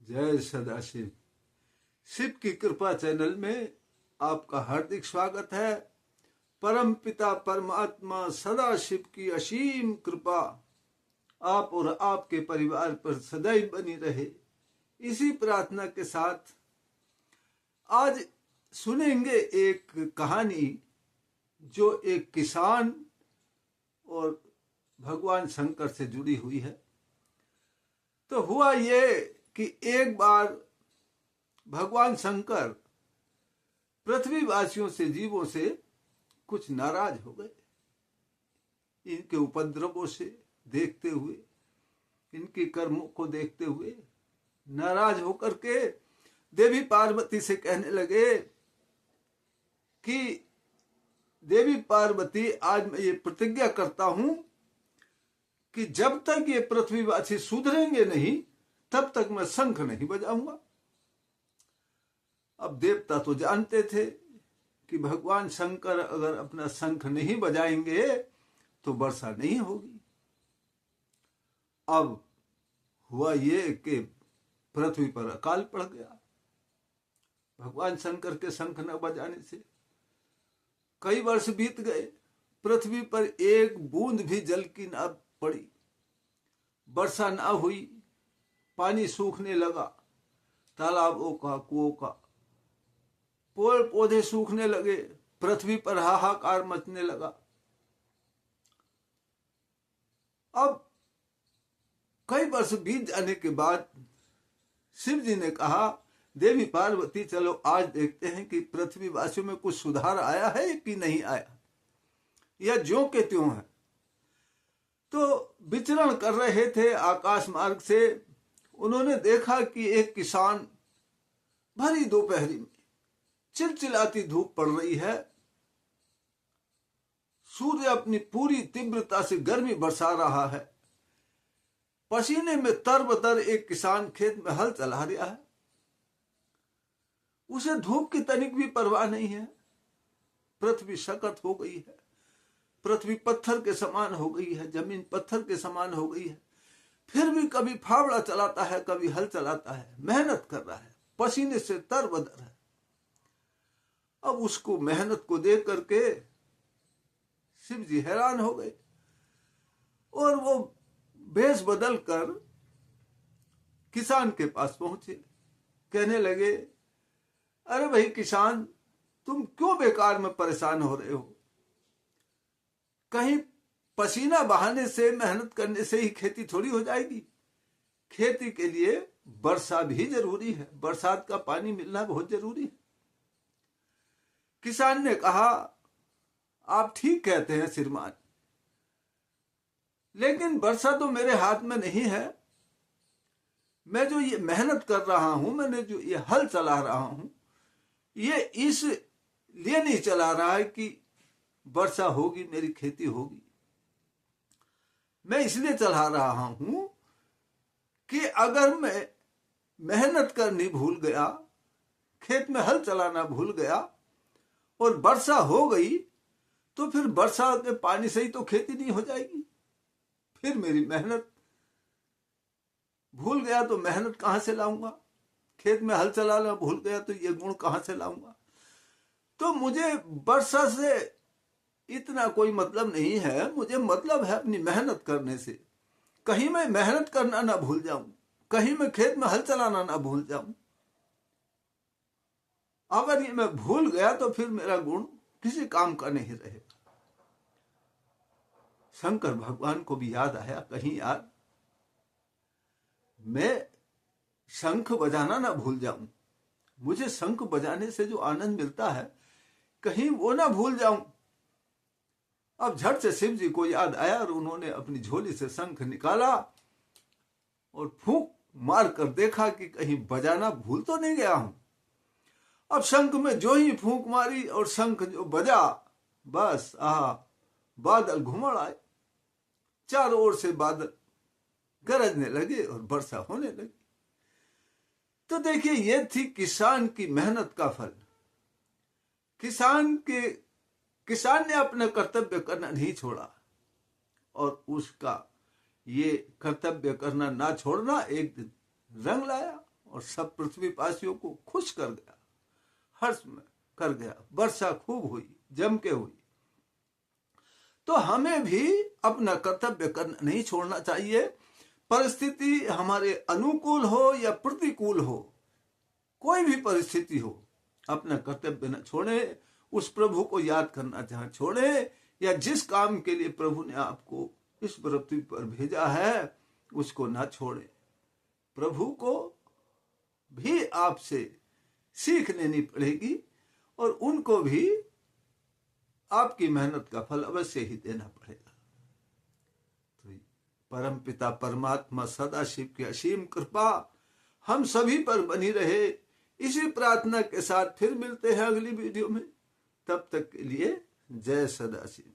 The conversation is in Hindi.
जय सदाशिव। शिव की कृपा चैनल में आपका हार्दिक स्वागत है। परम पिता परमात्मा सदाशिव की असीम कृपा आप और आपके परिवार पर सदैव बनी रहे, इसी प्रार्थना के साथ आज सुनेंगे एक कहानी जो एक किसान और भगवान शंकर से जुड़ी हुई है। तो हुआ ये कि एक बार भगवान शंकर पृथ्वीवासियों से, जीवों से कुछ नाराज हो गए। इनके उपद्रवों से देखते हुए, इनके कर्मों को देखते हुए नाराज होकर के देवी पार्वती से कहने लगे कि देवी पार्वती, आज मैं ये प्रतिज्ञा करता हूं कि जब तक ये पृथ्वीवासी सुधरेंगे नहीं तब तक मैं शंख नहीं बजाऊंगा। अब देवता तो जानते थे कि भगवान शंकर अगर अपना शंख नहीं बजाएंगे तो वर्षा नहीं होगी। अब हुआ ये कि पृथ्वी पर अकाल पड़ गया भगवान शंकर के शंख न बजाने से। कई वर्ष बीत गए, पृथ्वी पर एक बूंद भी जल की न पड़ी, वर्षा ना हुई, पानी सूखने लगा, तालाबों का, कुओं का, पेड़ पौधे सूखने लगे, पृथ्वी पर हाहाकार मचने लगा। अब कई वर्ष बीत जाने के बाद शिव जी ने कहा, देवी पार्वती चलो आज देखते हैं कि पृथ्वीवासियों में कुछ सुधार आया है कि नहीं आया, या ज्यों के त्यों है। तो विचरण कर रहे थे आकाश मार्ग से, उन्होंने देखा कि एक किसान भरी दोपहरी में चिलचिलाती धूप पड़ रही है, सूर्य अपनी पूरी तीव्रता से गर्मी बरसा रहा है, पसीने में तरबतर एक किसान खेत में हल चला रहा है। उसे धूप की तनिक भी परवाह नहीं है। पृथ्वी शकत हो गई है, पृथ्वी पत्थर के समान हो गई है, जमीन पत्थर के समान हो गई है, फिर भी कभी फावड़ा चलाता है, कभी हल चलाता है, मेहनत कर रहा है, पसीने से तरबतर है। अब उसको मेहनत को देख करके शिव जी हैरान हो गए और वो भेष बदल कर किसान के पास पहुंचे। कहने लगे, अरे भाई किसान, तुम क्यों बेकार में परेशान हो रहे हो? कहीं पसीना बहाने से, मेहनत करने से ही खेती थोड़ी हो जाएगी। खेती के लिए वर्षा भी जरूरी है, बरसात का पानी मिलना बहुत जरूरी है। किसान ने कहा, आप ठीक कहते हैं श्रीमान, लेकिन वर्षा तो मेरे हाथ में नहीं है। मैं जो ये मेहनत कर रहा हूं, मैंने जो ये हल चला रहा हूं, ये इसलिए नहीं चला रहा है कि वर्षा होगी, मेरी खेती होगी। मैं इसलिए चला रहा हूं कि अगर मैं मेहनत करनी भूल गया, खेत में हल चलाना भूल गया और वर्षा हो गई, तो फिर वर्षा के पानी से ही तो खेती नहीं हो जाएगी। फिर मेरी मेहनत भूल गया तो मेहनत कहां से लाऊंगा? खेत में हल चलाना भूल गया तो ये गुण कहां से लाऊंगा? तो मुझे वर्षा से इतना कोई मतलब नहीं है, मुझे मतलब है अपनी मेहनत करने से। कहीं मैं मेहनत करना ना भूल जाऊं, कहीं मैं खेत में हल चलाना ना भूल जाऊं। अगर ये मैं भूल गया तो फिर मेरा गुण किसी काम का नहीं रहेगा। शंकर भगवान को भी याद आया, कहीं यार मैं शंख बजाना ना भूल जाऊं, मुझे शंख बजाने से जो आनंद मिलता है कहीं वो ना भूल जाऊं। अब झट से शिव जी को याद आया और उन्होंने अपनी झोली से शंख निकाला और फूंक मार कर देखा कि कहीं बजाना भूल तो नहीं गया हूं। अब शंख में जो ही फूंक मारी और शंख जो बजा, बस बादल घुमड़ आए, चारों ओर से बादल गरजने लगे और वर्षा होने लगी। तो देखिए, ये थी किसान की मेहनत का फल। किसान ने अपना कर्तव्य करना नहीं छोड़ा और उसका ये कर्तव्य करना ना छोड़ना एक दिन रंग लाया और सब पृथ्वीवासियों को खुश कर गया, हर्ष में कर गया। वर्षा खूब हुई, जम के हुई। तो हमें भी अपना कर्तव्य करना नहीं छोड़ना चाहिए। परिस्थिति हमारे अनुकूल हो या प्रतिकूल हो, कोई भी परिस्थिति हो, अपना कर्तव्य न छोड़े। उस प्रभु को याद करना जहां छोड़े, या जिस काम के लिए प्रभु ने आपको इस पृथ्वी पर भेजा है उसको ना छोड़े। प्रभु को भी आपसे सीख लेनी पड़ेगी और उनको भी आपकी मेहनत का फल अवश्य ही देना पड़ेगा। तो परम पिता परमात्मा सदाशिव की असीम कृपा हम सभी पर बनी रहे, इसी प्रार्थना के साथ फिर मिलते हैं अगली वीडियो में। तब तक के लिए जय सदाशिव।